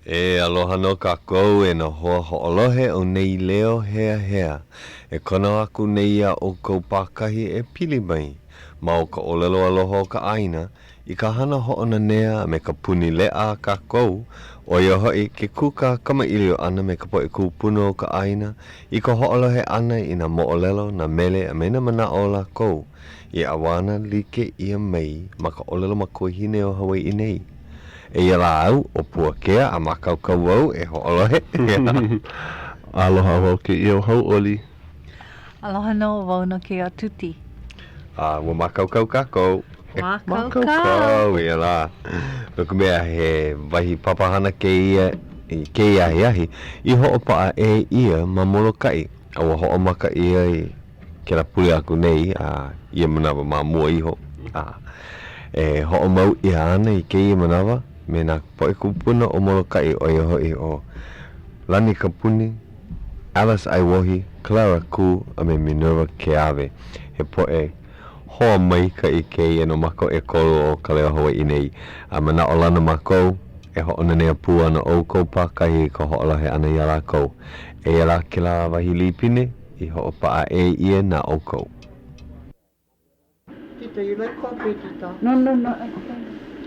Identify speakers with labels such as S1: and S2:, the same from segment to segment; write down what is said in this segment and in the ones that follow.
S1: E aloha no kākou e no hoa ho'olohe o nei leo hea hea. E kona aku nei a o kou pākahi e pili mai. Ma o ka olelo aloha o ka aina, I ka hana ho'ona nea me ka puni lea kākou, o ia hoi ke kuka kamailio ana me ka poe kupuna o ka aina, I ka ho'olohe ana I na mo'olelo na mele a me na mana o la kou. I awana like ia mai ma ka olelo makuahine o Hawai'i nei. E ia la au o Puakea a makaukau au e ho'olohe.
S2: Aloha wau ke iau Hauʻoli.
S3: Aloha no wau no ke a Tuti.
S1: Wa makaukau kākou.
S3: Makaukau.
S1: Ia la. Nuku mea he wahi papahana ke ia ahi. I ho'opa'a e ia ma Moloka'i. Awa ho'omaka ia I ke la puli aku nei. Ia manawa ma mua iho. E ho'omau ia ana I ke ia manawa. Me nā poe kupuna o Moloka'i o ia hoi o Lani Kapuni, Alice Aiwohi, Clara Ku, a me Minerva Keawe. He poe hoa mai ka I ke no mako e kolo o Ka Leo Hawaiʻi nei. A mana o lana mako e ho'ona nea pū ana o kou pākahi ka ho'olahe ana I ala kou. E ala ke la wahi lipine I ho'opa'a e ia na o kou.
S4: Tita, you like coffee, Tita?
S3: No.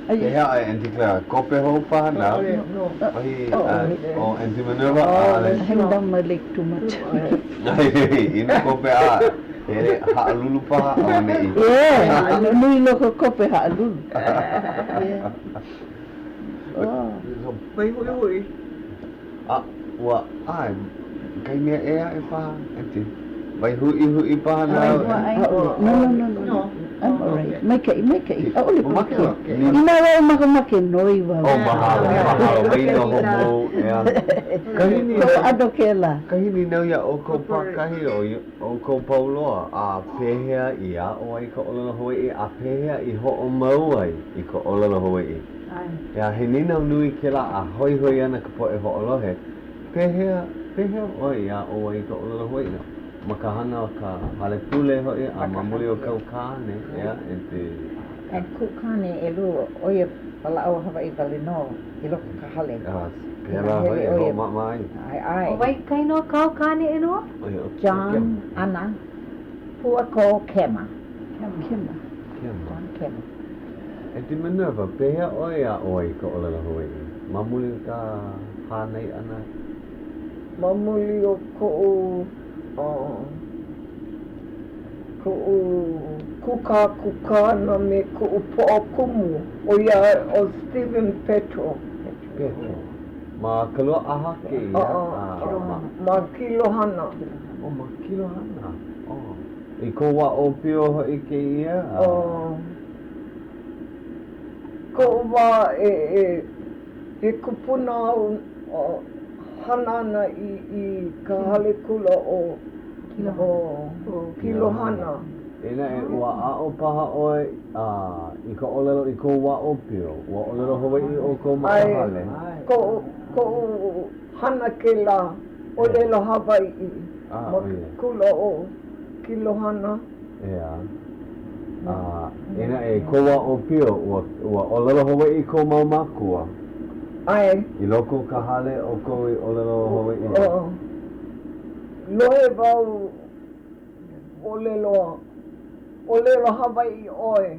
S1: Ke hea ai Auntie Clara, kope ho paha na?
S4: No.
S1: Wahi, o Auntie Minerva?
S3: I haven't done my leg too much.
S1: Ina kope a, here ha'alulu paha o nei.
S3: Yeah, nui loko kope ha'alulu. Yeah.
S4: Vai hui.
S1: Ua, kai mea ea e paha, Auntie? Vai hui paha na?
S3: No. I'm alright. Make it. Hauʻoli Akaka.
S1: Okay.
S3: Ina wau make noi wau.
S1: Oh, mahalo. Waina homo, ea. Kahini.
S3: Ko ado ke la.
S1: Kahini nau ia o kou pākahi o kou pauloa. A pehea I a o ai ka olelo Hawai'i. A pehea I ho'o mau ai I ka olelo Hawai'i. Ea, he ninau nui ke la a hoi ana ka poe ho'olohe. Pehea o ai a o ai ka olelo Hawai'i. Makahana o ka hale pule hoi a mamuli o kau kāne, ea, e te...
S5: E ku kāne e lu oia palao Hawai'i wale no, I loko ka hale.
S1: Pera hoi e ho mamai.
S5: Ai.
S3: O wai kai no kau kāne e noa?
S5: John, Ana, Puako, Kema.
S3: Kema.
S5: John Kema.
S1: E te Minerva, pehea oi a oi ka olelo Hawai'i. Mamuli ka hānei ana?
S4: Mamuli o ko'u kuka na me ko'u po'okumu o ia o Stephen Petro.
S1: Ma kalua aha ke ia?
S4: Ma kilohana.
S1: Ma kilohana. I ko wa o pio hoi ke ia?
S4: Ko'u wa e kupuna hanana I ka hale kula o kilohana.
S1: Ena e ua a o paha oi I ka olelo I ko wa o pio. Ua olelo Hawai'i o ko makahale.
S4: Ko hana ke la olelo Hawai'i. Kula o kilohana.
S1: Ea. Ena e ko wa o pio. Ua olelo Hawai'i ko mau makua.
S4: Ai.
S1: I loko ka hale o ko I olelo Hawai'i.
S4: Lohe wau olelo Hawai'i oe.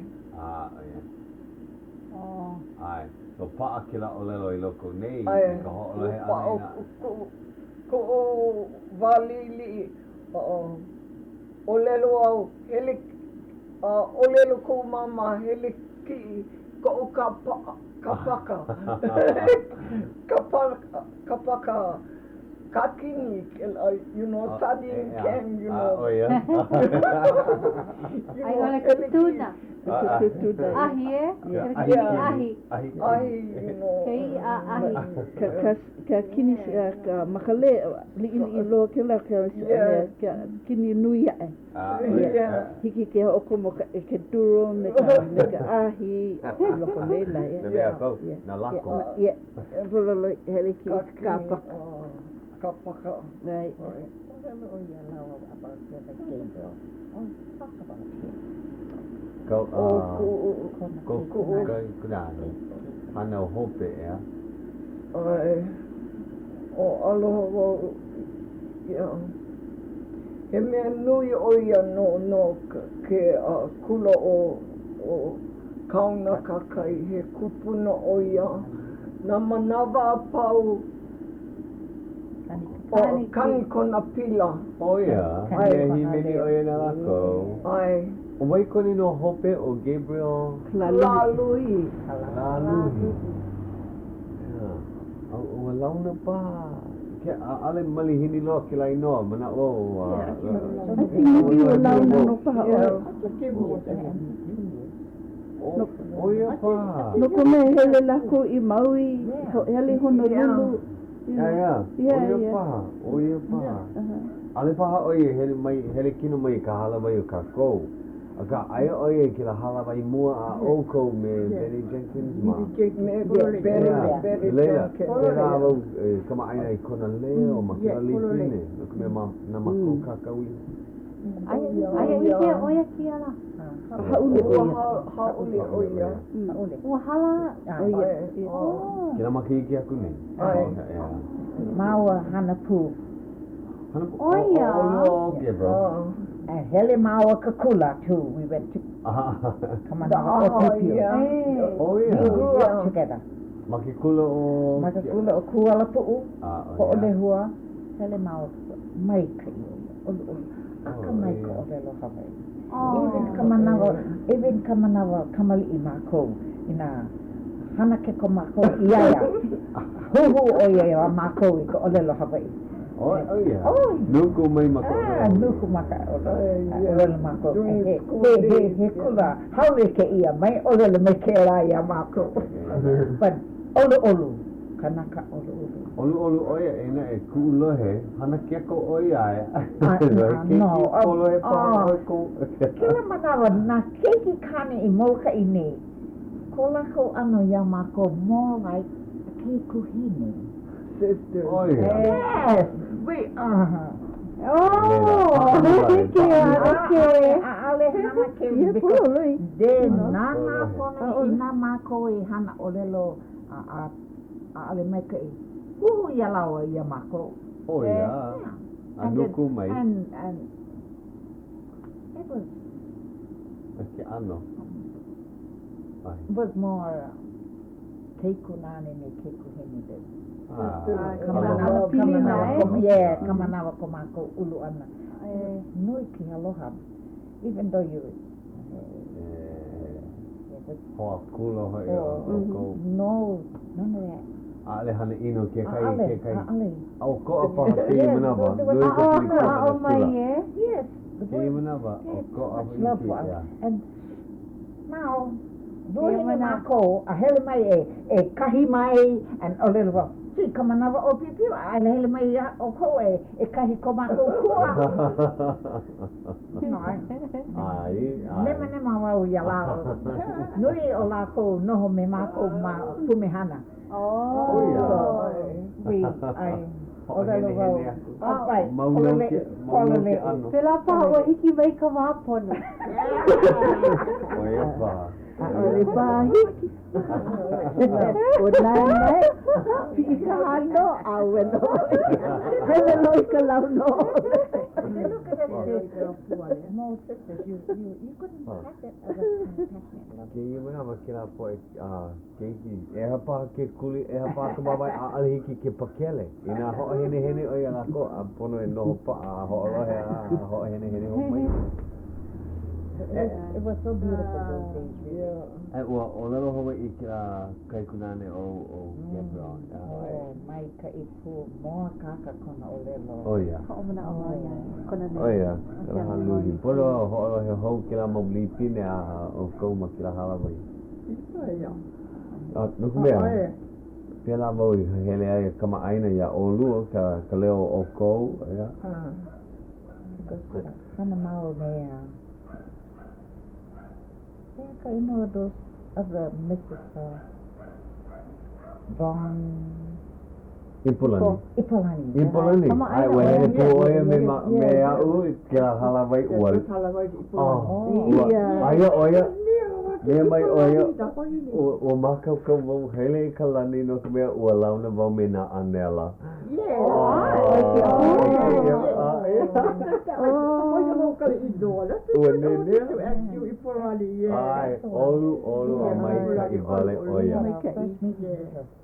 S1: Ai. So pa'a ke la olelo I loko nei. Ka ho'olohe ana ina.
S4: Ko walili. Olelo au hele. Olelo ko mama hele ki. Ko kapaka. Kapaka. Kakini, sardine can,
S1: Oh, yeah.
S3: Ai ole Kupuna. Ahi e?
S4: Ahi,
S3: Kei a ahi.
S6: Ka kini ka makale li lo ke la ka kini nui e. Hiki ke o como ke duro me ka ahi lo ko lela e.
S1: Na lako.
S6: Yeah. Volo hele ki ka pa.
S4: Kapaka.
S6: Right.
S1: Kunani. Hana hope ea.
S4: Ai, o aloha wau, ia. He mea nui o ia no ke kula o kauna kakai, he kupuna o ia. Nā manawa a pau o kani kona pila.
S1: O ia,
S4: Ai.
S1: he himeni o ia nā lako.
S4: Ai,
S1: O mai koni no hope o Gabriel
S4: Laluhi.
S1: Lalu. O launa pa. Ke ale malihini loa ke lai noa, mana o.
S6: I think maybe o launa no paha o.
S1: O ia pa.
S6: No ko me hele lako I Maui, hele Honolulu.
S1: Ia. O ia pa. Ale paha o ia hele kino mai ka hala mai o ka kou. Aka aia o ia ki la hala mai mua a oko me Benny Jenkins ma.
S4: Very
S1: Leila, pera au kama aina I kona leo ma kila lipine. Nuku me na mako kakaui.
S7: Ai ia oia ki ala.
S4: Hauʻoli o ia.
S7: Ua hala.
S1: Kila makiki aku ni.
S5: Maua hana pū.
S7: Oia.
S1: Okay, bro.
S5: And hele maua kakula too. We went to Kamanawa Opipio.
S1: Oh
S5: We
S1: yeah.
S5: grew up together.
S1: Makikula o.
S5: Makakula o kuala pu'u. Ko
S1: Oh
S5: ole
S1: yeah.
S5: hua. Hele maua mai ka I olu. Aka mai ka ole lo Hawai'i. Even Kamanawa kamali I mākou. Ina hana ke ko mākou iaya. Huhu o ia mākou I ko ole lo Hawai'i.
S1: Oh yeah.
S5: Oh.
S1: Nuku mai mako.
S5: Nuku maka ole mako. He kula. Haule ke ia mai ole mai ke la ia mako. But olu. Kanaka olu.
S1: Olu oia ena e kuulohe. Hana keko oia e.
S5: No.
S1: Kuulohe pa ko.
S5: Kila manawa na keiki kane I Moloka'i nei. Ko lako ano ia mako more like ke kuhine.
S4: Sister.
S1: Oh yeah.
S5: Yes. We Ale hana ke because de nana pono ina mako I hana olelo ale mai kai ia lawa ia mako.
S1: Oh yeah. Anuku mai.
S5: And it
S1: Ake ano.
S5: was more keiku nane ne keiku hene de. Kamanawa ko mako ulu ana. Nui ki aloha. Even though you
S1: Hoa kulo hoi o.
S5: no, none of that.
S1: Ale hana ino ke kai.
S5: Ale.
S1: Au ko apa ke manava.
S5: Yes.
S1: Ke manava. O ko apa
S5: And now, doing mako, a hele mai e kahi mai and a little bit. Si kamanawa o pipiu, a hele mai o ko e kahi ko mako kua. No, Nema wau ia lao. Nui o lako noho me mako ma pumehana. Olelo wau. Apai. Kolele.
S7: Pela paha hiki mai ka wāpona.
S1: Oia pa.
S6: Ole pa hiki. O nai. Pika hano aweno. Hele no ka lau no.
S5: Look at that. Most sisters, you couldn't have it as a compassionate love.
S1: Ke ia mana kira po keiki e hapa ke kuli e hapa ka baba a alihiki ke pakele ina ho hene o ia lako a pono e noho pa a ho rohe a ho hene ho mai.
S5: It was so beautiful those days. Yeah.
S1: O lalo Hawai'i kira kai kunane o Gabriel.
S5: Oh, mai ka ipu moa kaka kona o lelo.
S1: Oh yeah.
S7: Oh
S1: yeah. Kala haluhi. Polo ho he ho kila mobli pine a o koma kila Hawaii. Nuku mea. Pela mo hele ai kama aina ya olu ka leo o ko ya.
S5: Kana mau mea. I know those other Mrs. Von
S1: Impolani. Ai wa he po e me a u kila Hawaii wal. Oh. Ai oia. Mea mai oia, o makau wau hele I ka lani no ka mea ua launa wau me na anela. Ua nene? Ai, olu a mai ka I vale oia.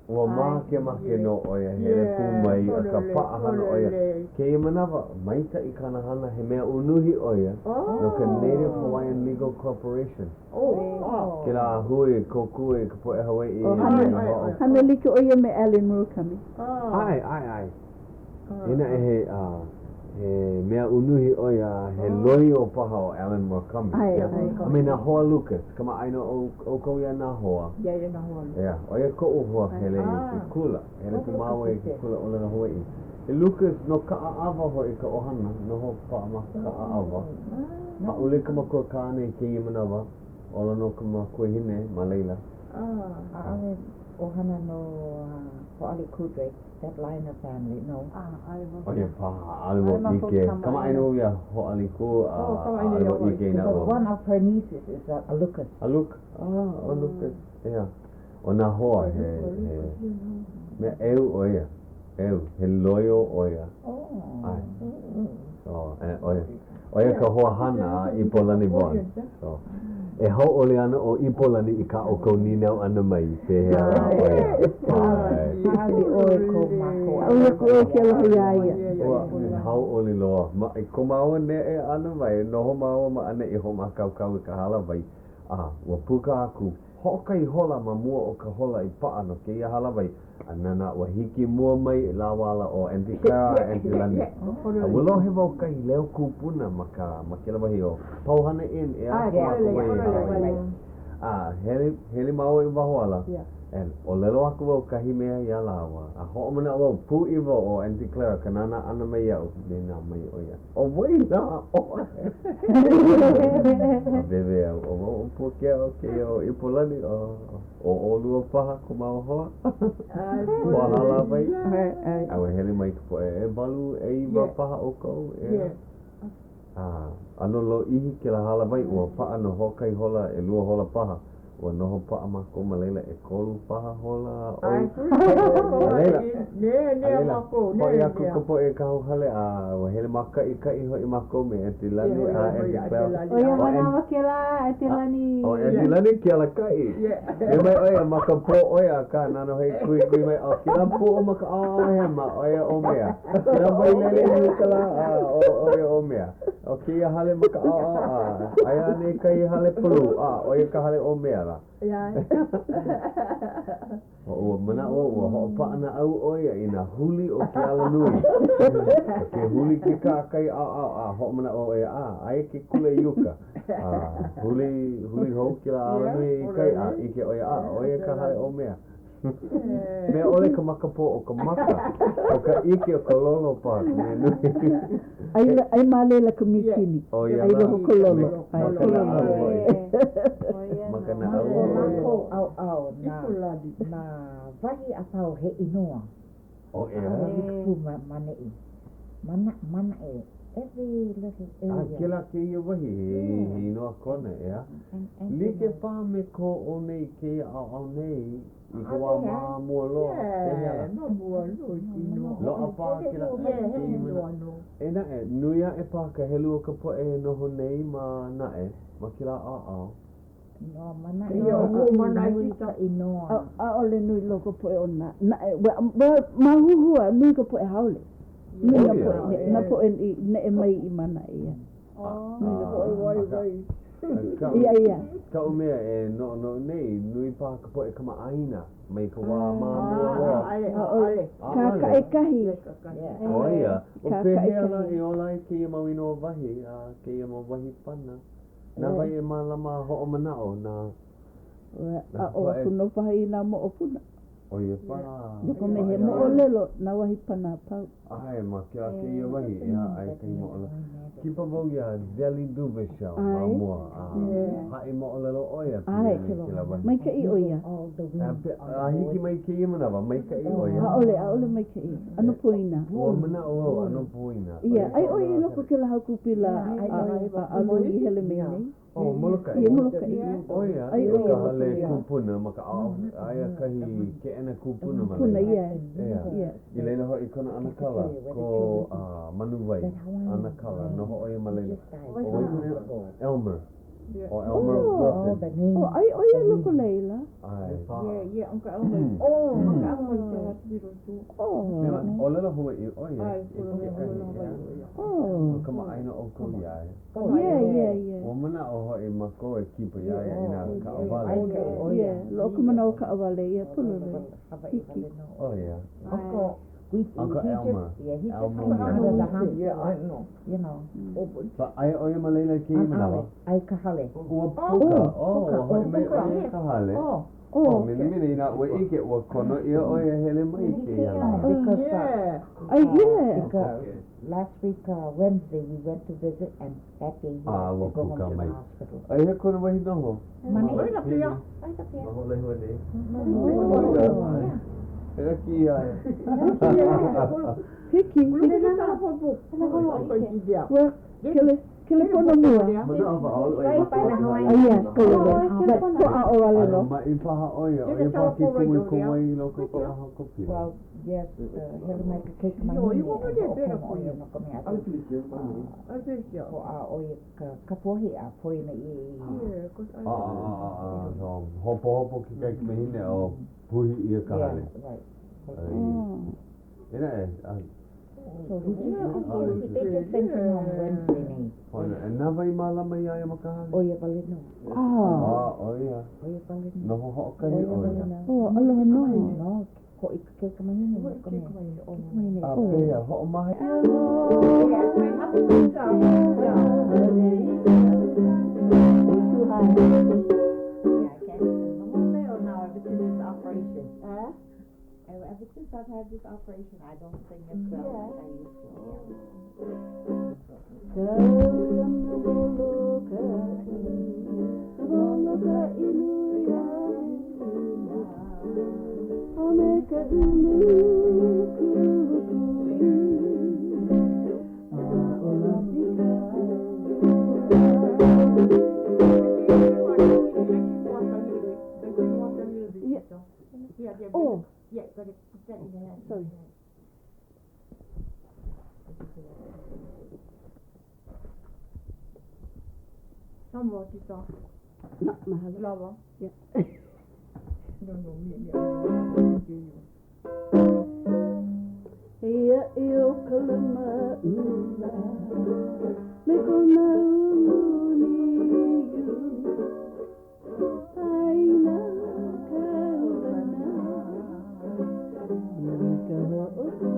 S1: Ua make no oia, hele pu mai a ka paahana oia. Keia manawa, mai ka I kanahana he mea unuhi oia, no ka Native Hawaiian Legal Corporation. Ke la hui, kokue, ka poe Hawai'i.
S6: Hana like oia me Alan Murakami.
S1: Ai. Ina he mea unuhi oia, he loi o paha o Alan Murakami. I mean, na hoa Lucas, kama aina o kau ia na hoa. Yeah, oia ko o hoa hele ki kula. Hele ki maua ki kula o lana Hawai'i. E Lucas no ka'aava hoi ka ohana, no ho pa'ama ka'aava. Ha'ule ka makua kāne ke I manawa, ola no ka makua hine, ma leila.
S5: A'ale ohana no Hawai'i Kudre, that line of family, no.
S1: Oia paha, aliwo ike. Kama aino ia ho'ali ku, aliwo ike na o.
S5: One of her nieces is a Lucas.
S1: A Lucas? O Lucas, yeah. O na hoa me eu oia. He loyo oia. Ai. Oia ka hoa hana I polani bon. So, e hauʻoli ana o Ipolani I ka o kou ninau ana mai pehea oia.
S5: Hali oe ko mako.
S6: Aula ko e ke lahiaia.
S1: Ua, hauʻoli loa. Ko maua ne e ana mai, noho maua ma ana I ho makau I ka hala vai. Ua puka aku. Hokai hola ma mua o ka hola I pa'a no ke ia hala vai. Anana ua hiki mua mai la wala o Auntie Clara, Auntie Lani. Ua he wau kai leo kupuna ma ke lawahi o pauhana in e a hele mau I waho ala. And o lelo aku wau kahi mea I alawa. A ho'o mana wau pu I wau o Auntie Clara kanana ana mai au. Nena mai oia. O wai na o. A bebe au. O wau Puakea o ke o Ipolani o olua paha ko mau hoa. Wahala vai. Awe hele mai ka po e balu e iwa paha o kou. Ano lo ihi ke la hala vai ua pa'a no hokai hola e lua hola paha. Ua noho pa'a mako ma leila e kolu paha hola oi. Leila. Hoi aku ka po e kahau hale ua hele maka'i hoi mako me Auntie Lani Auntie Clara.
S7: Oia manawa ke la Auntie Lani.
S1: O Auntie Lani ke ala kai. Me mai oia maka po oia ka nano hei kui mai o kila po o maka hema oia o mea. Kila mai lele ni kala oia o mea. O kia hale maka aya ne kai hale pulu oia ka hale o mea la. O mana o ho pa'ana au oia ina huli o ke ala nui. Ke huli ki ka kai ho mana o oia ai ke kule yuka. Huli ho ki la ala nui kai ike oia ka hale o mea. Me ole ka makapo o ka maka o ka ike o ka lolo pa me nui.
S6: Ai malela ka mikini. Ai loho ka lolo.
S1: Maka na
S5: au na vahi a pau he inoa.
S1: O ea.
S5: Manei. Mana e. Every little area.
S1: Kila ke ia wahi he inoa kone ea. Like pa me ko o nei ke au nei I ka wā mā mua loa.
S4: No mua loa inoa.
S1: Loa pa kila ke inoa. E na e, nuia e pa ka helu o ka po e noho nei ma na e. Ma kila
S5: No, mana
S6: inoa. Ole nui loko po e ona. Mahuhua nui ka po e haole. Nui na po e ne e mai I mana ia. Nui na po e wai. Ia.
S1: Ka o mea e no nei nui pa ka po e kama aina. Mai ka wā mā mua loa.
S6: Ka kai kahi.
S1: Oia. O pehea la I ola I ke ia mau ino wahi. Ke ia mau wahi pana. Na vai e malama ho'o manao na
S6: o puno pahi na mo o puna.
S1: Oia pa.
S6: Ko me he mo o lelo na wahi pana pau.
S1: Ai ma kia ke ia wahi ai kai mo ola. Ki pa wau ia Deli Dubeshau ma mua. Hai mo o lelo oia.
S6: Ai mai ka I oia.
S1: Hiki mai ke ia manawa mai ka I oia.
S6: Aole mai ka I. Ano poina.
S1: O mana o ano poina.
S6: Ia ai oia loko ke la haukupila a lui hele me nei.
S1: Oh, Moloka'i.
S6: Ia Moloka'i.
S1: Oh ia,
S6: Ai,
S1: ia
S6: oi,
S1: ka
S6: oi,
S1: hale
S6: oi.
S1: kupuna maka au. Aia kahi ke ena kupuna ma
S6: Kupuna,
S1: leila.
S6: ia.
S1: Ia.
S6: Ia.
S1: I leila ho i kona ana kala ko manuwai. Ana kala no ho ia ma leila. O wai kone Elmer. O Elmer Wilson.
S6: Oh, ai oi loko leila.
S1: Ai.
S4: Yeah, Uncle Elmer. Oh, Uncle Elmer said
S6: Oh.
S1: O lela ho i o ia.
S4: Ai,
S6: Oh.
S1: Kama aina o ko ia.
S6: Yeah.
S1: O mana o ho i mako e kipa ia ina ka awale.
S6: Yeah, loko mana o ka awale ia pulu le. Hiki.
S1: Oh ia.
S5: Uncle
S1: Elmer.
S5: Yeah, he just
S1: Elmer.
S5: comes out of the house.
S4: Yeah, I know.
S5: You know.
S1: But ai o ia ma leila ki mana.
S5: Ai kahale.
S1: Ua puka. Oh, ho i mai o ia ka hale. Oh, mini ina ua ike ua kono ia o ia hele mai ke ia la.
S5: Because
S4: Yeah.
S5: because last week Wednesday we went to visit and that day we had to go home to the hospital.
S1: Ai he kono wahi noho.
S5: Money.
S4: Oi, na pia.
S1: Noho lai hoa nei.
S5: Oh.
S1: Ega ki ia.
S6: Hiki. Well, kele pono mua.
S1: Mana ava au ai.
S6: Aia, kele. But ko a o wale lo.
S1: Ma i paha oia. Oia pa ki kumi kumai loko ko aha kopi.
S5: Well, yes, he'll make a cake my
S4: No, you won't get better for you.
S5: Ko a oia ka pohi a pohi na i.
S1: So hopo ki kai mehine o puhi ia ka hale.
S5: Right.
S1: Ina e.
S5: So he just sent him home Wednesday night.
S1: Hoina, e nā vai mālama ia ia maka hale?
S5: Oia pale no.
S1: Oia.
S5: Oia pale no.
S1: Noho ho'okahi oia.
S6: Oh, aloha no.
S5: No, ko i ke ka mahina mo ka me.
S1: A pea, ho'o mahi.
S5: Ever since I've had this operation, I don't sing as well as I used to.
S6: Oh.
S5: Yeah, but it's that in the hand.
S6: Sorry.
S4: Sanborn, tu sens.
S6: No, mahalo.
S4: Lava.
S6: Yeah.
S4: No, me.
S6: Ia o kalama ula. Me kona ulu ni you. Aina kaulana. Ika ho'ola.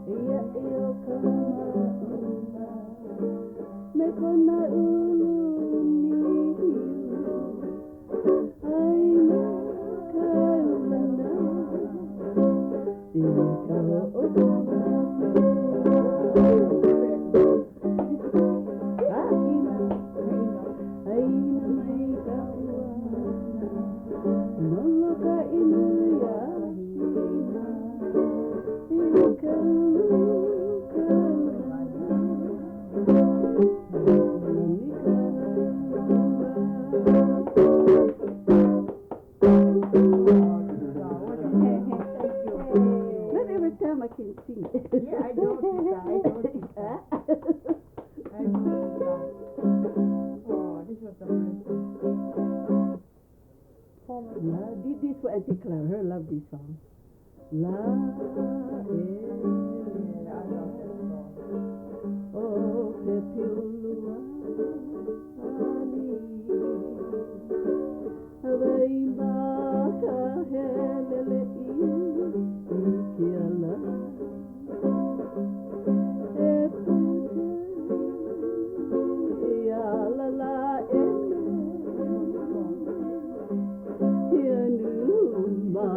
S6: Ia o kalama ula. Me kona ulu ni you. Aina kaulana. Ika ho'ola. Aina mai kawana. Moloka'i ya hina. Ika not every time I can sing.
S4: Yeah, I know that. Oh, this was amazing.
S6: This for Auntie Clara. Her love this song. La oh que piulua ali vai baka helele ikiala e puta ya la la ma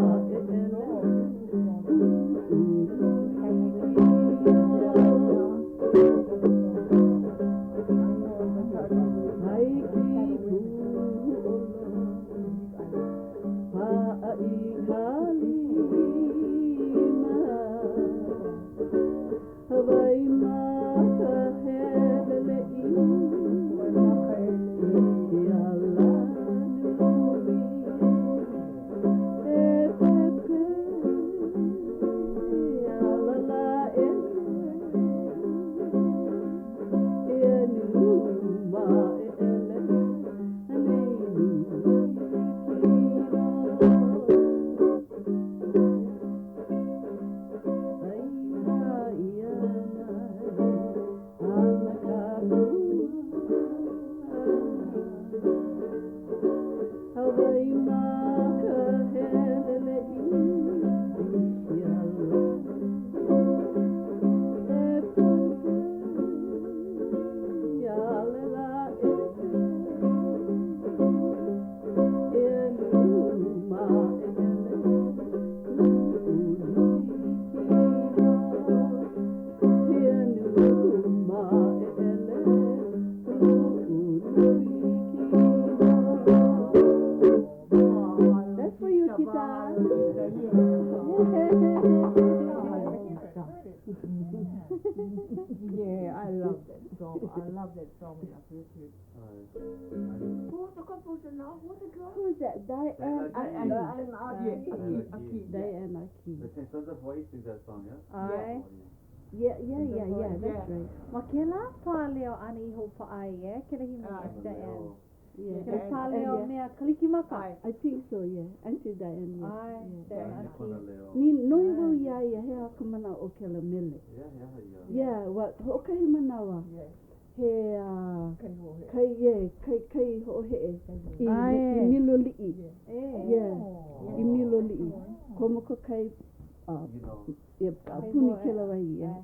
S4: Yeah, I love that song. I love that song. Who's the composer now? Who's the girl?
S6: Who's that? Diane
S4: Diane
S6: Aki.
S8: The State of Hawaiʻi sings that song, yeah?
S6: Yeah, that's right.
S7: Ma ke la pa leo ana I ho pa ai e ke lehi me Diane.
S6: Yeah.
S7: Ke pa leo mea kaliki maka.
S6: I think so, yeah. Auntie Diane, yeah.
S7: Ai, Diane Aki.
S6: Ni noi wau ia ia he a kamana o ke la mele. Yeah, what hokahi manawa. He kai ho he I milo li'i. Yeah. I milo li'i. Komo ko kai puni ke la wai, yeah.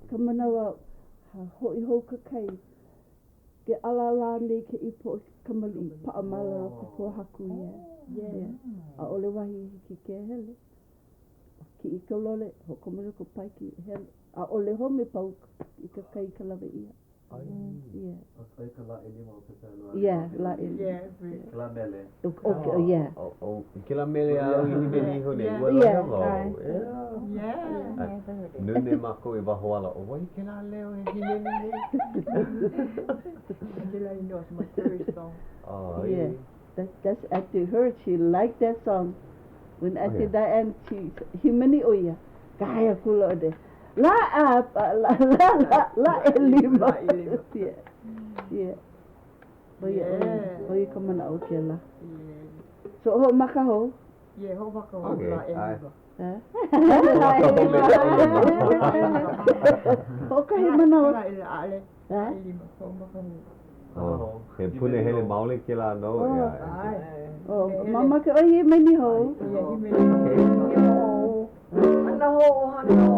S6: Kamanawa ho ka kai ke alala nei ke ipo kamali paamala ko po haku yeah. A ole wahi ki ke hele. Ki I ka lole ho kamali ko pai ki hele. A ole ho me pau I ka kai ka lawe ia. Yeah. Yeah, la ele.
S4: Yeah,
S8: La mele.
S6: Okay, yeah.
S1: Kila mele au I ni ho ne wala
S4: Yeah.
S1: Nune mako I wahoala o wai ke la leo e hineni ne.
S4: Until I know it's my favorite song.
S6: Yeah. That's Auntie her. She liked that song. When Auntie Diane, she mani oia. Kaya kula de. La elima. Yeah. Oia kamana o ke la. So ho maka ho.
S4: Yeah, ho maka ho la elima.
S6: Okay, manawa.
S1: He pune hele maule ke la no.
S6: Mama ke ohi meni ho.
S4: Hana ho, hana ho.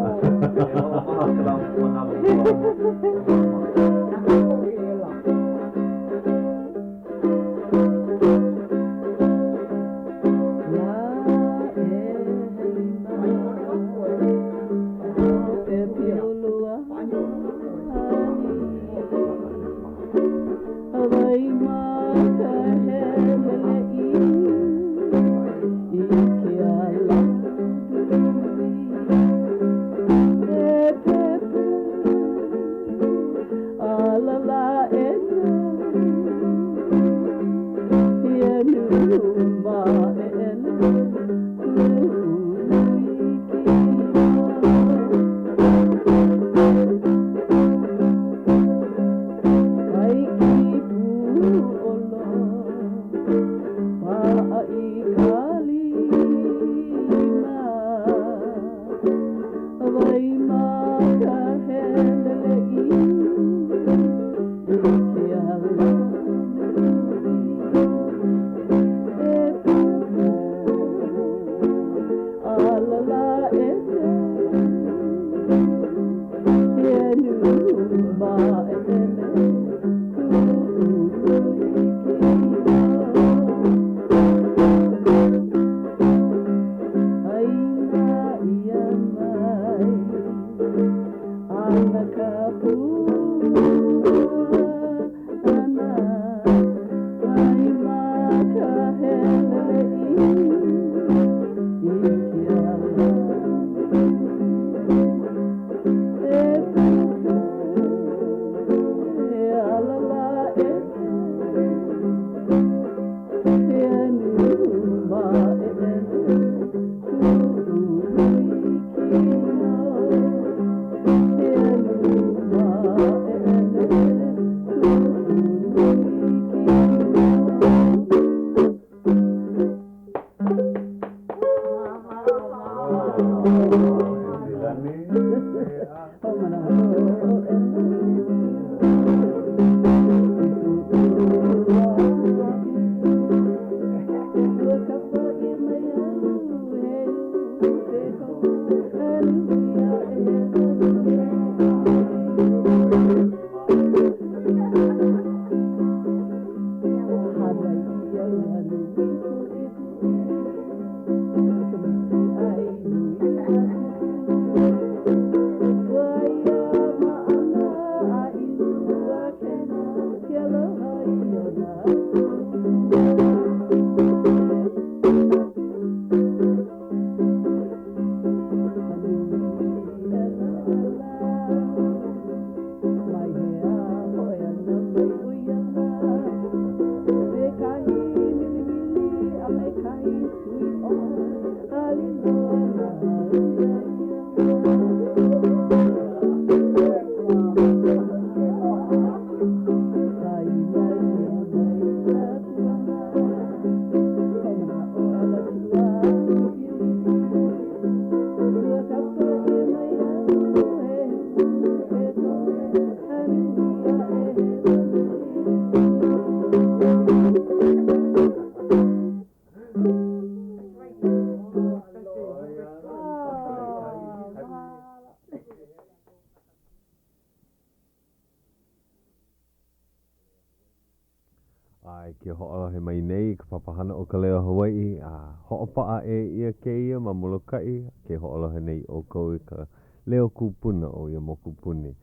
S1: Ai, ke ho'olohe mai nei, ka papahana o Ka Leo Hawaiʻi, ho'opa'a ia ke ia ma Moloka'i, ke ho'olohe nei o kou I ka leo kupuna o ia mo kupuni.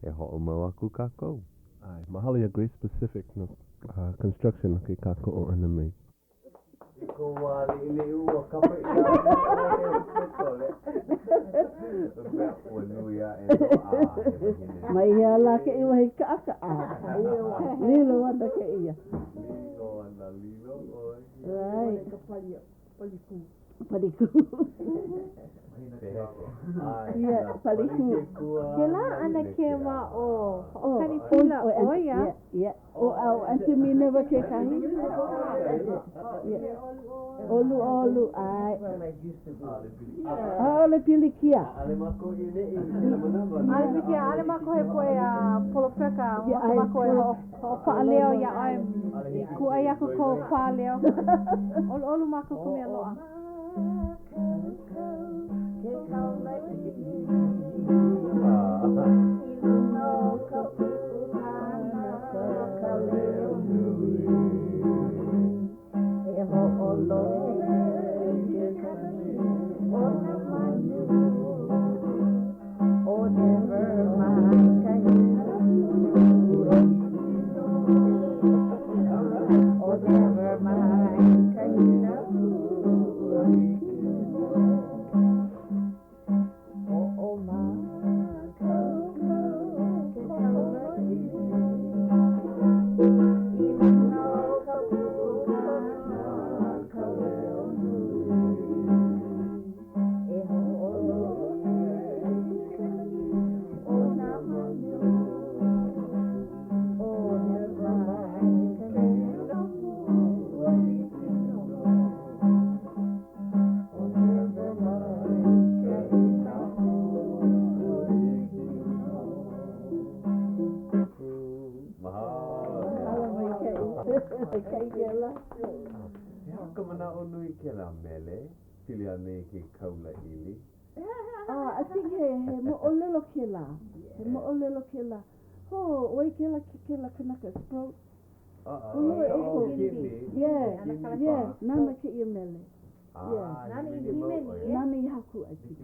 S1: E ho'omau aku kākou.
S2: Ai, mahalo ia Grace Pacific no construction ke kako o ana mai.
S8: Ko wali ile ua kapa ia tole. O nuia e no
S6: Mai hea la ke iwa hei ka aka Lilo wanda ke ia.
S8: Lilo oi.
S6: Rai. Paliku. Ia, paliku.
S7: Ke la ana ke ma o kanipila o ia.
S6: Ia. O au ante Minerva ke kahi. Olu ai. Ole pilikia.
S8: Ale mako ine
S7: Ale pilikia, ale mako he poe a polopeka, mako he o pa'aleo ia ai ku ai ako ko pa'aleo. Olu mako ku mea loa.
S1: Kamana o nui ke la mele, pili ane ke kaula ili.
S6: I think he mo olelo ke la. He mo olelo ke la. Ho, oi ke la kanaka sprout. Yeah, nana ke ia mele. Nani haku I think.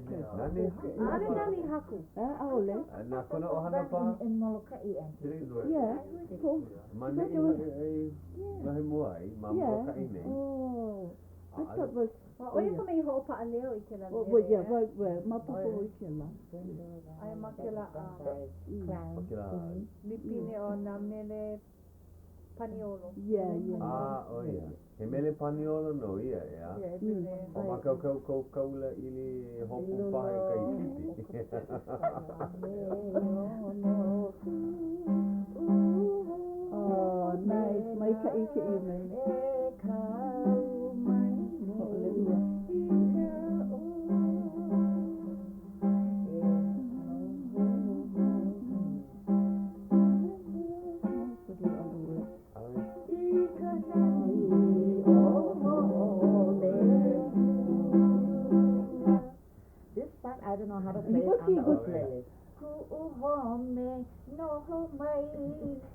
S7: Nani haku.
S6: Aole.
S1: Na kona o hana pa?
S5: In Moloka'i.
S6: Yeah.
S1: Mane I mahe muai, ma Moloka'i nei.
S6: Oh. I thought was
S7: Oia ka mai ho pa'aleo I ke la.
S6: Ma popo I ke la.
S7: Ai ma ke la lipine o na mele paniolo.
S6: Yeah.
S1: Oh yeah. He mele paniolo no ia, ya. O ma kaula ili hopu pahe kai pipi.
S6: Oh, nice. Mai ka ike I mai.
S5: I don't know how to play it on the ukulele. Ku'uhome no homai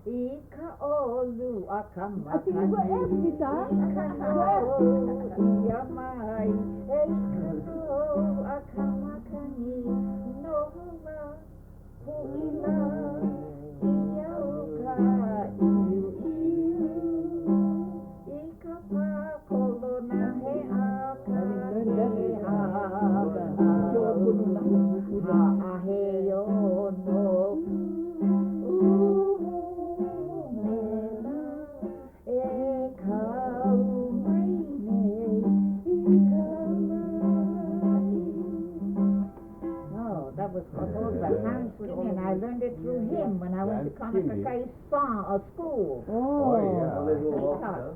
S5: I ka olu akama
S6: I think you were asking me that.
S5: Ia mai e ka no akama kani no homa Pu'ila ia uka iu I ka pa kolona he aka Aheo no mela e kau mai nei I Oh, that was composed by Hans Skinny, and I learned it through him when I went to Kanahele school.
S8: Oh, yeah.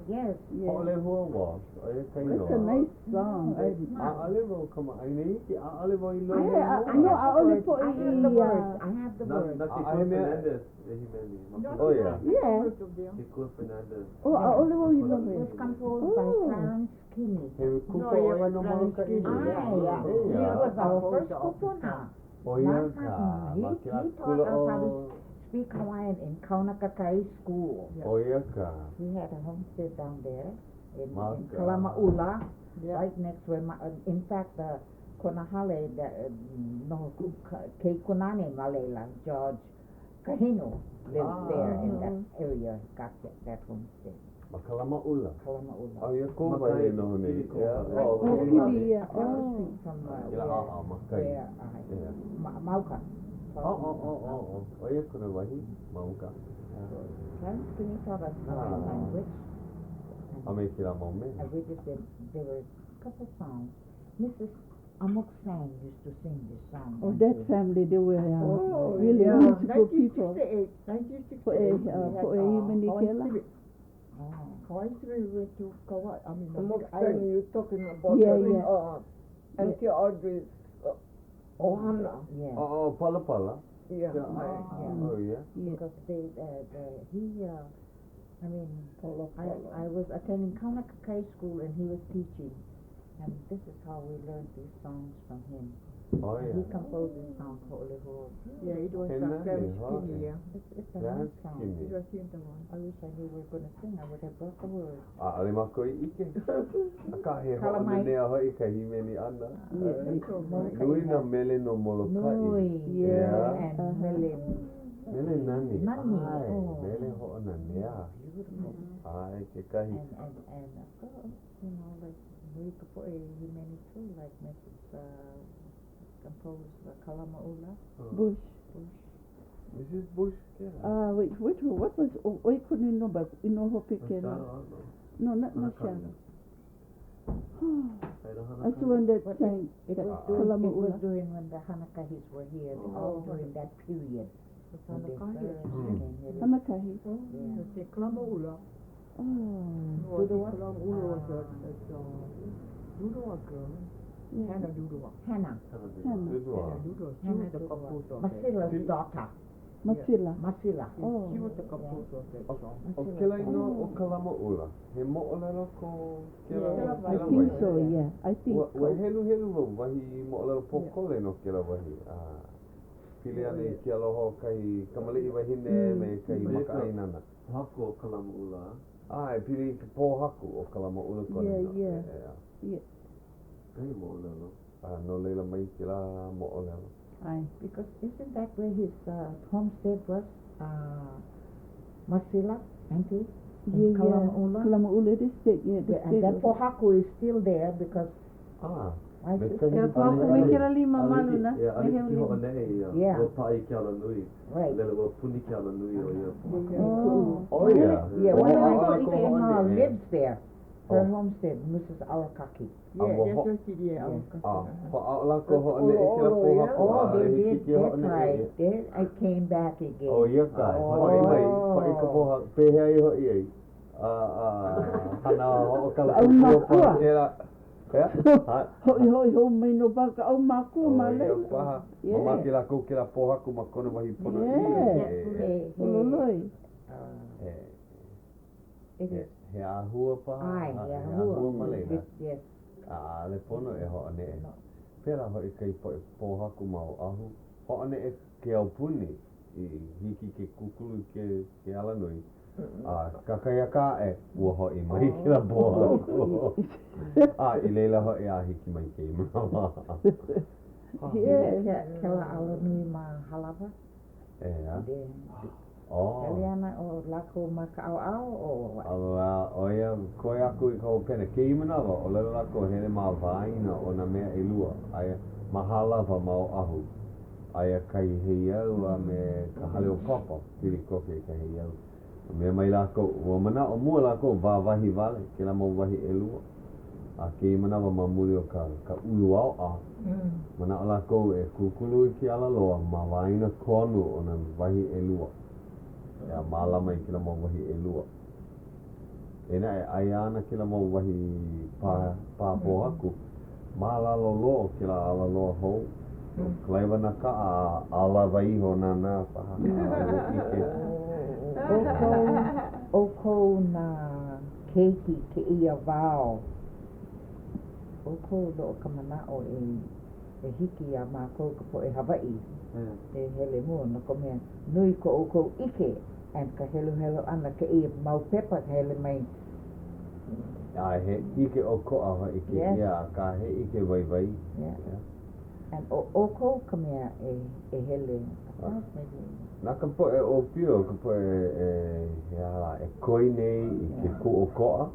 S5: Yes.
S6: That's a nice song. I
S8: A'alevo kama aini ki a'alevo I know.
S5: I have the words. I have the words.
S8: Fernandez. Oh yeah.
S6: Yeah.
S8: Chico Fernandez.
S6: Oh, I only want you
S5: It
S6: know
S5: was composed by Clarence Kinney.
S8: He kuko no Moloka'i.
S5: He was our first Kupuna.
S8: Oh yeah.
S5: He taught us how to speak Hawaiian in Kaunakakai school.
S8: Oh yeah.
S5: He had a homestead down there in Kalama'ula, right next where, in fact, the Kanahele, Kei Kunane Malela, George Kahino lived there in that area, got that homestead.
S8: Kalama'ula.
S5: Kalama'ula.
S8: Oh yeah, ko ba yun no ne?
S6: yeah.
S5: Oh. From where Mauka.
S8: Oh yeah, kuna wahi Mauka.
S5: Clarence Kinney taught us Hawaiian language.
S8: Ame kila maume.
S5: And we just did, there were a couple songs. Mrs. Amok Sang used to sing this song.
S6: Oh, that family, they were really musical people.
S4: 1968.
S6: For a Manikela.
S4: Hawaii's to Kauai. I mean, Amok Sang, you're talking about Auntie Audrey's Ohana.
S5: Yeah.
S8: Oh, Pala.
S4: Yeah.
S8: Oh yeah.
S5: Because I mean, I was attending Kaunakakai school and he was teaching. And this is how we learned these songs from him.
S8: Oh yeah.
S5: He composed this song called Hawai'i.
S4: Yeah, it was very skinny, yeah.
S5: It's a nice song.
S4: It was in the one.
S5: I wish I knew we were going to sing. I would have brought the words.
S8: Ale mako I ike. Aka he ho'o ne a hoi ka himeni ana. Nui na mele no Moloka'i.
S5: Nui.
S8: Yeah.
S5: And mele.
S8: Mele nani.
S5: Nani.
S8: Ai,
S5: Oh.
S8: mele ho'o na nea.
S5: Beautiful.
S8: Ai, ke kahi.
S5: And of course, you know, like we could put many too, like Mrs. Composed Kalama'ula.
S6: Bush.
S8: Mrs. Bush.
S6: What was, I couldn't know, but you know, Hopikela. No, not Mashana. I saw when that sang,
S5: it was during when the Hanakahis were here, all during that period.
S6: Hanakahi.
S4: Yeah. Kalama'ula.
S6: Oh.
S4: Kalama'ula was a Dudoa girl. Hannah Dudoa.
S5: Hannah.
S8: Dudoa.
S4: She was the composer.
S5: Masila's daughter.
S6: Masila.
S5: Masila.
S6: Oh.
S4: She was the composer of that song.
S8: O kela ino o Kalama'ula. He mo'olelo ko kela
S6: I think so, yeah. I think
S8: so. Wa helu wa wahi mo'olelo pokole no kela wahi. Pili ane ki aloha kai kamali'i wahine me kai maka'inana.
S2: Hako o Kalama'ula.
S8: Ai, pili po haku o Kalama'ula kone.
S6: Yeah.
S2: Kai mo'olelo.
S8: No leila mai kila mo'olelo.
S5: Because isn't that where his homestead was? Masila, auntie?
S6: Yeah.
S5: Kalama'ula?
S6: Kalama'ula, the state, yeah.
S5: And that Pohaku is still there because
S7: Kera Pohaku me kera lima malu na.
S2: Yeah, ali ki ho'o nei.
S5: Yeah.
S2: Wa pa'i ki ala nui.
S5: Right.
S2: Lele wa puni ki ala nui o ia.
S8: Oh yeah.
S5: Yeah, one of my Ike-in-law lives there. Her homestead, Mrs. Arakaki.
S4: Yeah, that's what she did.
S8: Pa'ala ko ho'o nei kila po haku.
S5: Oh, they did. That's right. Then I came back again.
S8: Oh, yeah, kai. Pa'i mai. Pa'i ka po haku. Pehea i ho'i ei. Hana ho'o Kalama'ula po kera.
S6: Hoi, mai no baka au maku male.
S8: Mama kila ko kila po haku makono wahi pono
S6: i. Ololoi.
S8: He ahua pa.
S5: He
S8: ahua male.
S5: Yes.
S8: Le pono e ho'o ne. Pera hoi kai po haku mau ahu. ho'one e ke au puni I hiki ke kukulu ke alanui kakaiaka e ua ho'i mai ki la poa I leila ho'i a hiki mai ke imawa
S5: Ke la alanui ma halava Kaliana o lako ma ka au o
S8: Oia koe aku I kau pene ke imanawa o lelo lako hele ma vaina o na mea elua Aia mahalava ma o ahu Aia kai hei au a me ka haleo papa Pili koke ka hei au Mea mai lako ua mana o mua lako va vahi vale Ke la mau vahi elua A ke imanawa ma muli o ka ulu au a Mana o lako e kukulu I ki ala loa ma vaina konu o na vahi elua Ea malama I kila mau wahi elua Ena e aiana kila mau wahi pāpo aku Malalo loa kila ala loa hou Klaiwa na ka a ala waiho na nā paha
S5: Oko na keiki ke ia vao Oko do ka manao e hiki a mākou ka po e Hawai'i E hele mua na ko mea nui ko oko ike And ka helo ana ka ia mau pepa hele mai
S8: he ike o ko'a ike ia ka he ike vai
S5: And oko ka mea e hele
S8: Naka po e o pio ka po e koi nei I ke ku o ko'a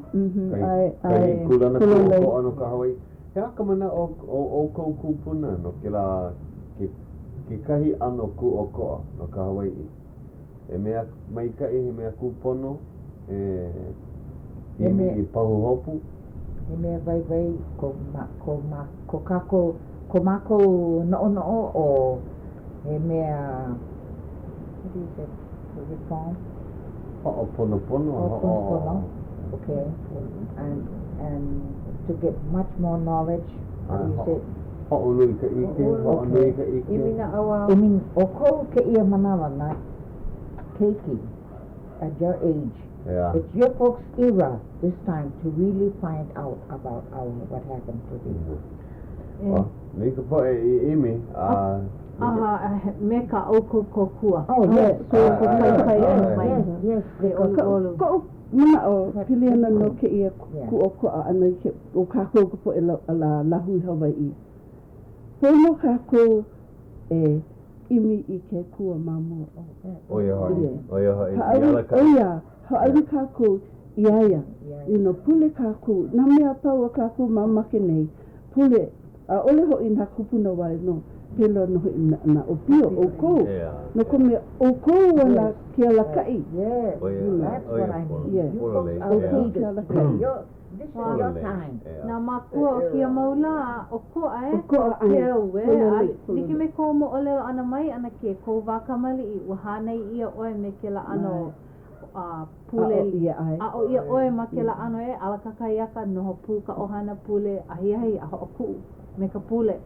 S8: Kai kulana ku o ko'a no ka Hawaii He aka mana o kou kupuna no ke la ke kahi ano ku o ko'a no ka Hawaii E mea maikai he mea kupono E I pahu hopu
S5: He mea vai ko kako ko mako no o he mea what is it? Is it phone?
S8: Pono.
S5: Okay. And to get much more knowledge, how do you say?
S8: Ho'olui ka ike.
S5: Imina awa. I mean, oko ke ia manawa na keiki at your age.
S8: Yeah.
S5: It's your folks' era this time to really find out about what happened to them.
S8: Ni ka po e imi.
S7: Me ka oko kokua.
S5: Oh, yes. Yes.
S6: Ko mana o piliana no ke ia ku o ko ana ke o ka ko po e la lahu Hawai'i. Pono ka ko e imi I ke ku mamu.
S8: Oia hoi.
S6: Oia, ha'ali ka ko iaia. Pule ka ko na mea pau ka ko mamake nei. Pule a ole ho ina kupuna wai no. Pelo no na opio o ko no come o ko wala ke ala kai
S5: that's what I mean you folks are leaders this is your time
S7: na makua o kia maula o ko ai Keawe niki me ko mo ole ana mai ana ke ko wa kamali I wahana ia oe me ke la ano pule a o ia oe ma ke la ano e ala kakaiaka no pu ka ohana pule ahiahi a ho ku me ka pule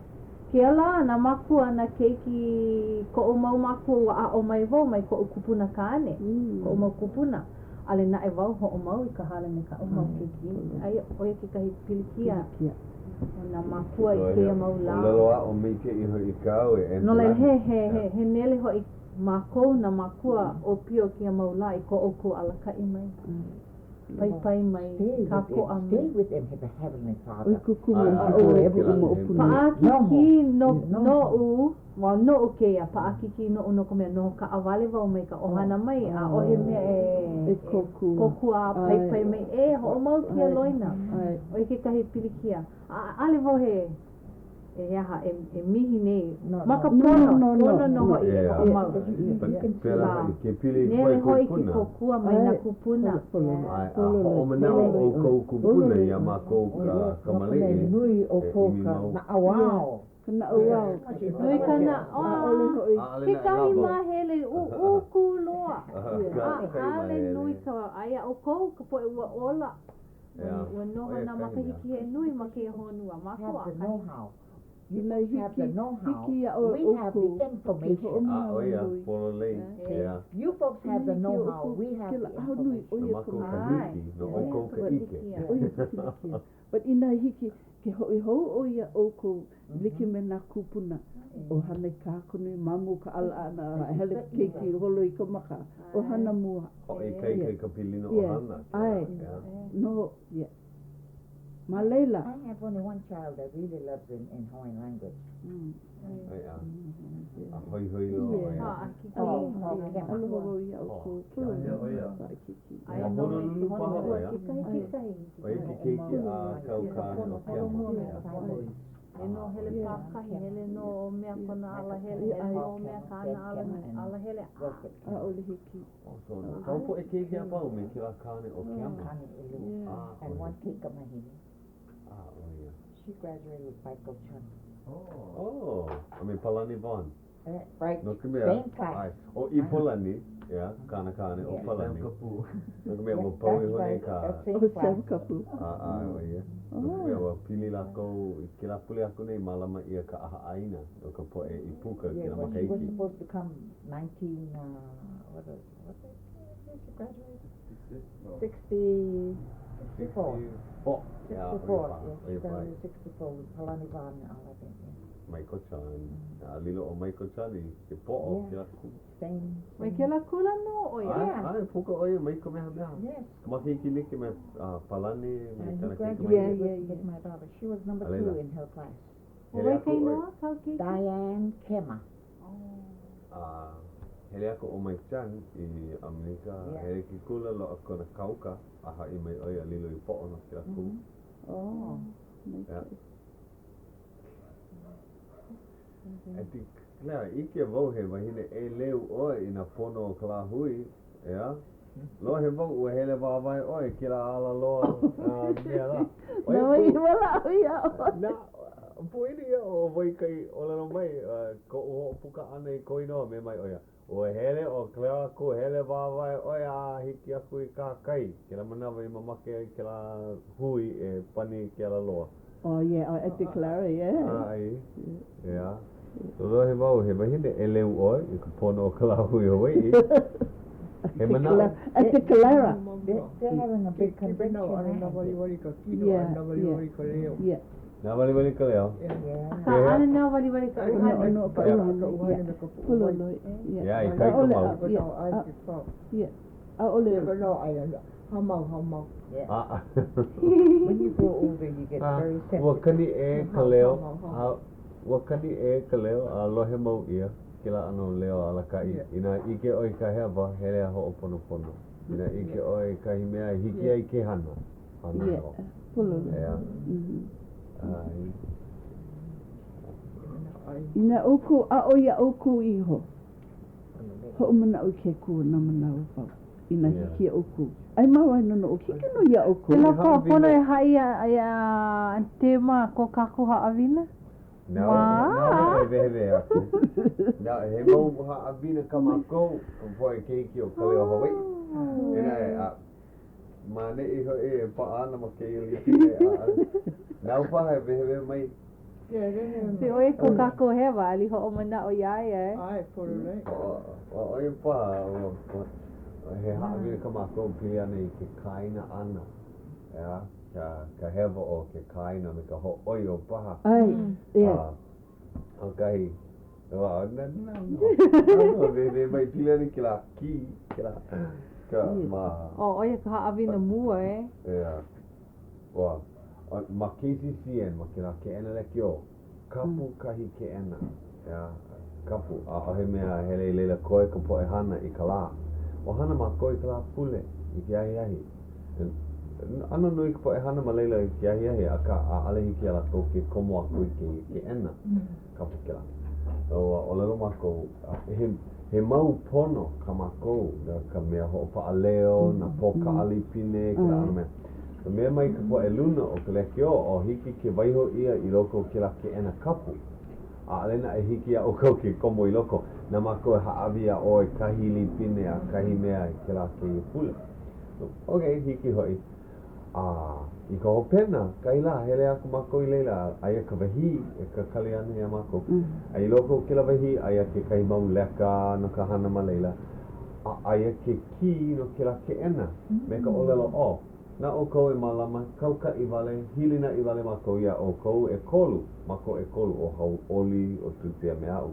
S7: Kia la na makua na keiki ko o mau makua a o mai vau mai ko o kupuna ka ane. Ko o mau kupuna. Ale na e vau ho o mau I ka hale me ka o mau keiki. Ai oia ke kahi pilikia. Na makua I kia mau la.
S8: O lalo a o meike I hoi Keawe.
S7: No le he nele hoi mako na makua o pio kia mau la I ko o ku ala ka I mai. Pai mai ka ko a
S5: stay with them the heavenly father
S7: paakiki no u kea paakiki no kome no ka awale wau mai ka ohana mai a ohe mea koku a pai mai ho mau kia loina o ke kahi pilikia ale wau he yaha e mihi nei maka pono no ho I o mau
S8: ke pili
S7: nele hoi ki kokua mai na kupuna
S8: o manao o kou kupuna ia ma kou ka malei
S5: nui o kou ka na awao
S7: nui ka na ke kahi mahele u kuloa ale nui ka aia o kou ka po e ua ola ua noho na makahiki e nui ma ke honua makua
S6: Ina
S5: You have the
S6: hiki,
S5: know-how.
S6: hiki a o
S5: We have the
S6: oku.
S5: information.
S8: Pololei. Yeah.
S5: You folks have the know-how. We have
S6: Ke
S5: the
S6: la haunui
S5: information.
S6: oia
S8: Mako
S6: ka
S8: ka
S6: mai.
S8: hiki, no oko ka ike.
S6: Oia ka hiki. But ina hiki, ke hoi hou oia oku, like me nā kupuna. O hana i kākone, mamu ka ala ana, hele keiki holo i ka maka. O hana mua.
S8: O e kai ka pilino o hana.
S6: Ai, no, yeah. Malela.
S5: I have only one child that really loves in Hawaiian language.
S8: A hoi hoi o.
S6: Aloha wau ia o ko.
S8: Ai Honolulu paha o ia. O e ki keiki a kaukane o Keawe.
S7: E no hele pākahi, hele no mea kona ala hele, hele no mea kāna ala hele.
S6: A ole hiki.
S8: Kau po e keiki a pau me ki la kāne o Keawe.
S5: And one kika mahini.
S8: Oh,
S5: She graduated with Michael Chun.
S8: oh, I mean Palani Vaughn.
S5: Right.
S8: No ke mea.
S5: Same class.
S8: Ai, o I Palani, kāna kāne o Palani. No ke mea mo pau i hone ka.
S6: O Sam Kapu.
S8: O ia. No ke mea wa pili lako, ki la puli aku nei malama ia ka aha aina. No ka po e I puka ki la
S5: When she was
S8: makaiki.
S5: supposed to come 19, what is she graduated? 64.
S8: Oh, yeah.
S5: 64. She graduated 64 with Palani Vaughn and all of it.
S8: Michael Chan. Lilo o Michael Chan I ke po o ki la ku.
S5: Same.
S7: Mai ke la kula no o ia.
S8: Ai, puka o ia mai ko mea mea.
S5: Yes.
S8: Makaiki ni ke me Palani.
S5: And he
S8: Me
S5: graduated with my daughter. She was number 2 in her class.
S7: Oi kei noa, kau ki?
S5: Diane Kema.
S8: Hele ako o mai chan I Amerika, hele ki kula lo ako na kauka, aha I mai oia lilo I po'o na kila ku.
S6: Oh.
S8: I think, Clara, ike vau he wahine e leu oi I na pono o kalahui, Lo he vau ua hele wawai oi ki la ala loa mea la.
S6: Nau I wala oia o.
S8: Na, puini o vai kai o lano mai, ko o puka ana I koinoa me mai oia. O hele o Clara Ku hele wawai oia hiki aku I kākai. Ke la manawa I mamake ke la hui e pani ke la loa.
S6: Oh yeah, I declare,
S8: Ai, So lo he wau he wahine e leu oi, I ka pono o kala hui o wei. He manawa.
S6: At the Clara.
S5: They're having a big convention.
S6: Yeah.
S8: Nā wali wali ka leo.
S7: Ka ana nā wali wali ka uhane.
S6: No, Puloloi.
S8: Yeah, I kai ka mau.
S6: Yeah. A ole.
S5: Hamau.
S8: Ah.
S5: When you grow older, you get very sensitive.
S8: Wakani e ka leo. Wakani e ka leo a lohe mau ia. Kila ano leo ala kai. Ina ike oi ka hewa hele a ho'oponopono. Ina ike oi ka himea hiki ai ke hana. Hana o.
S6: Puloloi.
S8: Yeah.
S6: Ina oku a oia oku iho. Ho mana o ke ku na mana o pau. Ina hiki oku. Ai maua nono o hiki no ia oku.
S7: Te lako pono e hai a te ma ko kaku haawina?
S8: Nā e vehe aku. Nā he mau haawina ka mako. Poi keiki o Ka Leo Hawaiʻi. Ina e mane iho e paana ma ke ili Nā upaha e vehe mai.
S7: Te oe ko kako hewa, ali ho o mana o iai e.
S4: Ai, pōrere.
S8: O e paha, he haawina ka mako pili ana I ke kaina ana. Ka hewa o ke kaina me ka ho oi o paha.
S6: Ai, yeah.
S8: Au kahi. No, ve mai pili ana ki la ki, ka ma.
S7: O oe ka haawina mua e.
S8: Yeah. Wa. Ma KCCN, ma kira ke ena le kio. Kapu kahi ke ena. Kapu. A he mea hele leila koe ka po e hana I ka la. O hana ma koe ka la pule I ki ahi. Ano nui ka po e hana ma leila I ki ahi a ka a ale hiki ala ko ke komo aku I ke ena. Kapu ke la. O lelo mako, he mau pono ka mako. Ka mea ho'opa a leo, na poka alipine, ki la ano mea. So mea mai ka po e luna o ka lekio o hiki ke waiho ia I loko ke la ke ena kapu. A alena e hiki a o kau ke komo I loko. Na mako e haawi a o e kahi lipine a kahi mea I ke la ke pule. So, okay, hiki hoi. I ka hopena, kaila, hele aku mako I leila, aia ka wahi, e ka kaleana ia mako. Ai loko ke la wahi, aia ke kai mau leka no ka hana ma leila. Aia ke ki no ke la ke ena, me ka olelo o. Na o kou e malama, kauka I vale, hilina I vale mako ia o kou e kolu, mako e kolu o Hauʻoli o Tuti a me au.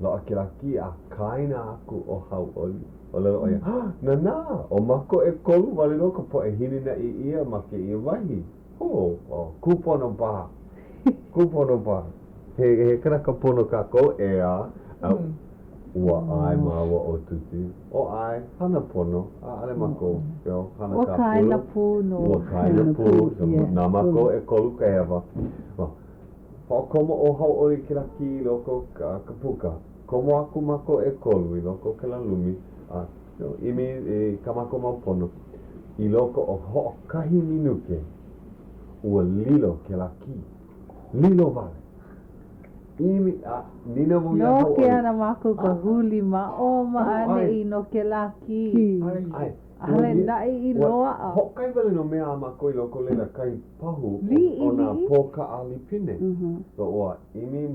S8: Loa ke la ki a kaina aku o Hauʻoli. O lelo oia, nana, o mako e kolu wale loko po e hilina I ia ma ke I wahi. Kupono paha. Kupono paha. He kanaka pono kako e a, ua ai maua o Tuti. O ai, hana pono, ale mako, hana
S7: ka kaina puno.
S8: Ua kaina pu, nā mako e kolu ka hewa. Whakomo o Hauʻoli ke la ki loko ka puka. Komo aku mako e kolu I loko ke la lumi. Imi e kamako maupono I loko o hoʻokahi minuke ua lilo ke la ki lilo vale imi nina mo ia
S7: no ke ana mako ka huli ma o ma ane I no ke la ki ale nai I loa
S8: hoʻokahi vale no mea mako I loko leila kai pahu o nā poka a lipine so ua imi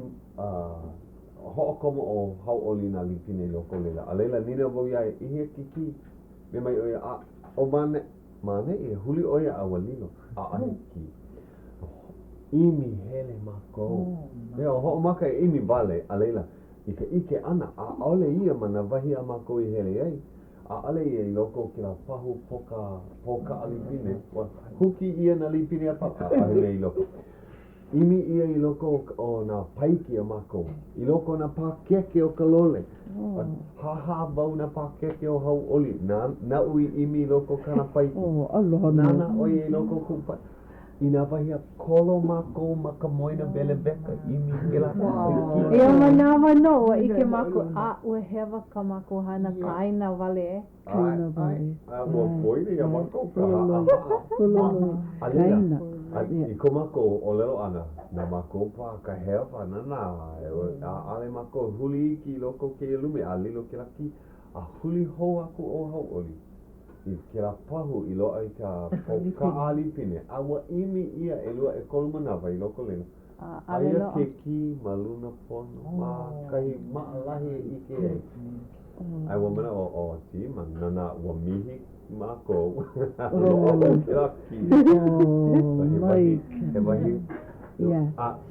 S8: hoʻokomo o Hauʻoli nā lipine I loko leila. A leila nina wau ia I he kiki. Me mai oia o mane e huli oia a walilo. Ahe ki. Imi hele mako. Lea o hoʻomaka e imi vale a leila. I ka ike ana. A ole ia mana wahi a mako I hele ai. A ale ia I loko ki la pahu poka a lipine. Huki ia na lipine a papa. A hele I loko. Imi ia I loko o nā paiki a mako. I loko nā pākeke o ka lole. Haha wau nā pākeke o Hauʻoli. Nā ui imi I loko kana paiki. Nana oia I loko kupa. I nā wahi a kolo mako ma ka moina bele beka. Imi ke la paiki.
S7: Ea manawa no wa ike mako a ue hewa ka mako hana kaina vale.
S8: Kaina vale. Mua poini a mako. Kaina. I ko mako o lelo ana, na mako pa ka hewa nana, ale mako huli iki loko ke lumi, a lilo ke la ki, a huli ho aku o Hauʻoli. I ke la pahu I loa I ka poka alipine, a wa imi ia e lua e kolu manawa I loko lena. Aia ke ki ma luna pono, ma kahi maalahi e ike ei. Ai wa mana o tima, nana wa mihi mako, loa ke la ki. He wahi,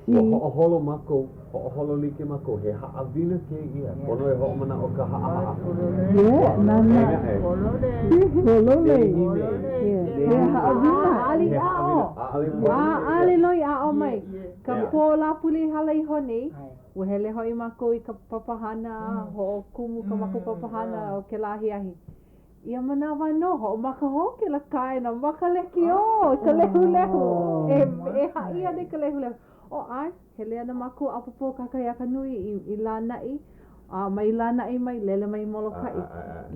S8: hoʻoholo mako, hoʻoholo like mako, he haʻawina ke ia, pono e hoʻomana o ka haʻaha.
S6: Nana, kolole, he haʻawina.
S7: Ali ao, ali loi ao mai, ka pō la puli hala I honi, ua hele hoi mako I ka papahana, hoʻokumu ka mako papahana o ke lahiahi. Ia manawa no, ho maka ho ke la kaina, maka leki o, ka lehu. E haia de ka lehu. O ai, hele ana mako apapo kakai aka nui I lanai, mai lanai mai lele mai Moloka'i.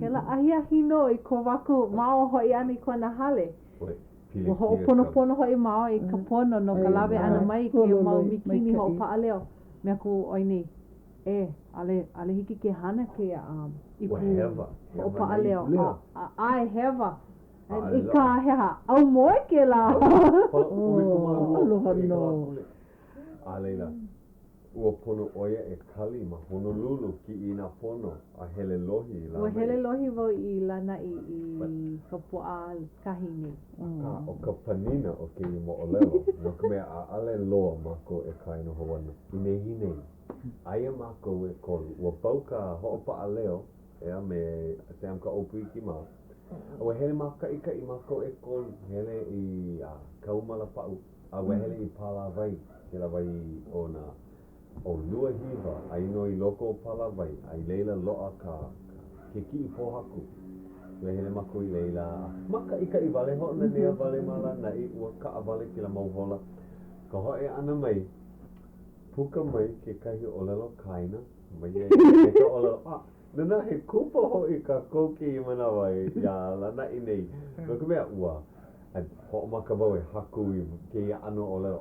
S7: Ke la ahia hino I ko waku mao hoi ana I Kanahele. Ho pono hoi mao I ka pono no ka lawe ana mai ke mau mikini ho pa aleo. Mea ku oini. Ale hiki ke hana ke
S8: Ua hewa.
S7: O pa aleo. Ai hewa. I ka heha. Au moe ke la.
S8: Aloha no. A leila. Ua pono oia e kali ma Honolulu ki I nā pono. A hele lohi.
S7: Ua hele lohi wau I lana I ka poa kahini.
S8: O ka panina o ke I mo o leo. No ka mea a ale loa mako e kaino hawana. I nehi nei. Aia mako e kolu. Ua pau ka hoʻopa a leo. Ea me te am ka opu iki maa. Awa hele maka ika I mako e kolu. Hele I kaumala pau. Awa hele I pala vai. Ke la vai o na o lua hiva. Ai no I loko o pala vai. Ai leila loa ka ke ki I pohaku. Ua hele mako I leila. Maka ika I vale ho na nea vale mala na I ua ka a vale ki la mauhola. Ka hoe ana mai. Puka mai ke kahi o lelo kaina. Mai e ke o lelo. Nana he kupa ho I ka koki I manawa ia lana I nei. No ka mea ua. Hoʻomaka wau e haku I ke ia ano o lewa.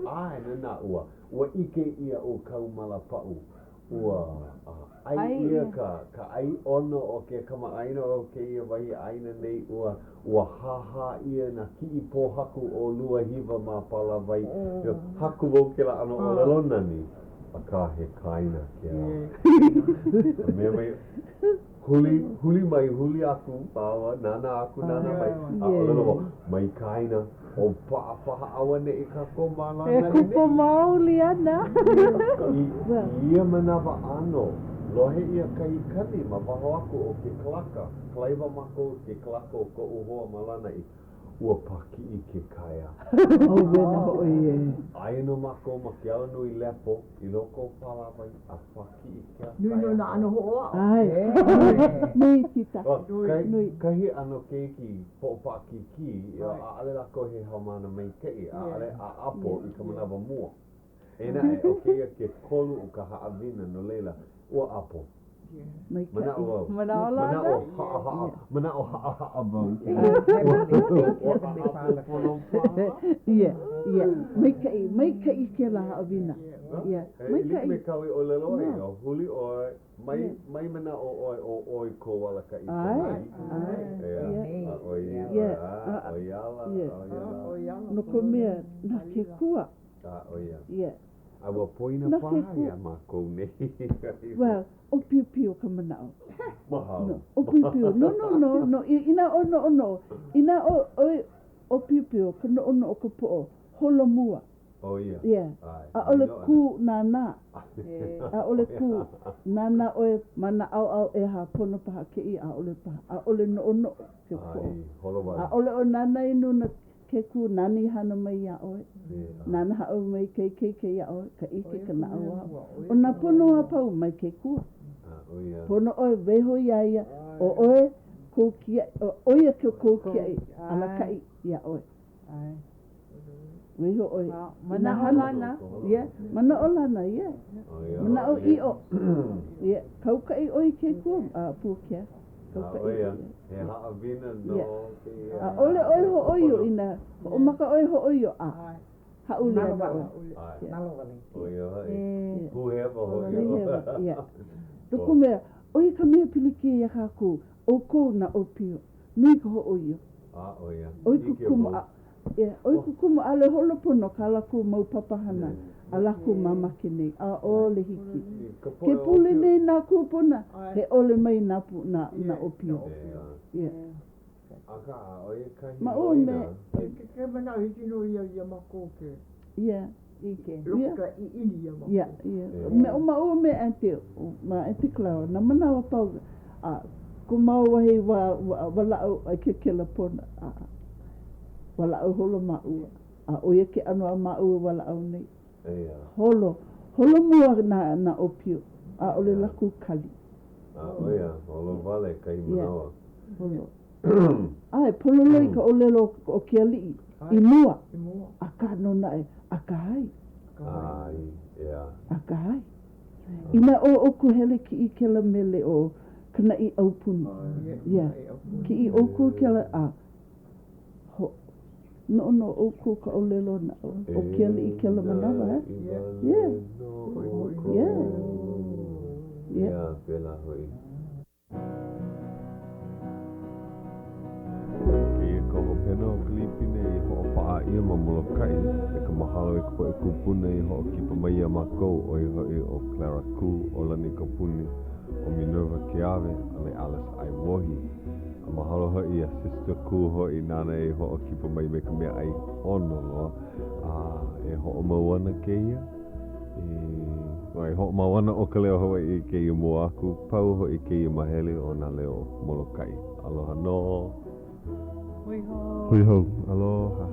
S8: Ai nana ua. Ua ike ia o kaumala pau. Ua ai ia ka ai ono o ke kamaaina o ke ia wahi aina nei ua haha ia na ki po haku o lua hiva ma pala vai haku wau ke la ano o lalona ni a ka he kaina ke a mea mai huli mai huli aku pawa nana aku nana mai a o lalo mai kaina o paha awane I ka komalana
S6: e kupo mauli ana
S8: ia manawa ano lohe ia kai kani ma waho aku o ke klaka klaiwa mako ke klaka o ko uhoa malana I ua paki I ke kaya
S6: o wena o ie
S8: ai no mako ma ke au nui lepo I loko palawai a paki I ke
S4: Nui no na ano hoa.
S6: ai nui tita
S8: kahi ano keiki po paki ki a ale lako he haumana mai kei a ale a apo I ka manawa mua e na e o keia ke kolu o ka haawina no leila ua apo mana o haa bau
S6: mai kai ke la haawina
S8: mai kai me kawi o lelo e o huli o mai mana o oi ko wala ka I
S6: no ko mea na ke kua
S8: awa poina paia ma ko nei
S6: well o piu piu ka manao
S8: mahalo
S6: o piu piu no ina o piu piu ka no o ka po holo mua a ole ku nana a ole ku nana o mana au e ha pono paha ke I a ole paha a ole no ke po a ole o nana inu na ke ku nani hana mai a oe nana ha o mai ke a oe ka ike ka na awa o na pono a pau mai ke ku pono oe veho ia o oe koukia oe ke koukia ala kai ia oe veho oe mana olana mana olana mana o I o kau kai oe ke ku a Puakea
S8: he haawina no
S6: a ole oe ho oio ina o maka oe ho oio a Hauʻoli Akaka Tuku mea oe ka mea piliki ia kaku o kou na o pio nui ka ho oio oe kukumu ale holo pono ka laku mau papahana a laku mamake nei a ole hiki ke pule nei na kupuna he ole mai na o pio ma o me
S4: ke mana hiki no ia mako ke
S6: ike
S4: luka I ini ia mako
S6: ma o me ante Clara na mana wa pau a ko mau wahi wala o ke kela pona wala o holo mau a o ye ke ano a mau wala o nei holo mua na o pio a ole laku kali
S8: holo vale kai manawa
S6: holo ai polo loi ka ole lo o ke ali I mua a ka no na a ka hai a ka hai ina o ku hele ki I ke la mele o kana I au puni ki I o ku ke la a no o ku ka ole lo na o ke ali ke la manawa
S8: pela hoi Ko pena o Filipine I ho o paa ia ma Moloka'i e ka mahalo e ko e Kupuna I ho o kipa mai ia makou o I hoi o Clara Ku o Lani Kapuni o Minerva Keawe a me Alice Aiwohi a mahalo hoi a Sister Ku hoi nana e ho o kipa mai me ka mea ai ono loa e ho o mawana ke ia e ho o mawana o Ka Leo Hawaiʻi ke ia mua aku pau hoi ke ia mahele o na leo Moloka'i aloha no Hui ho, aloha.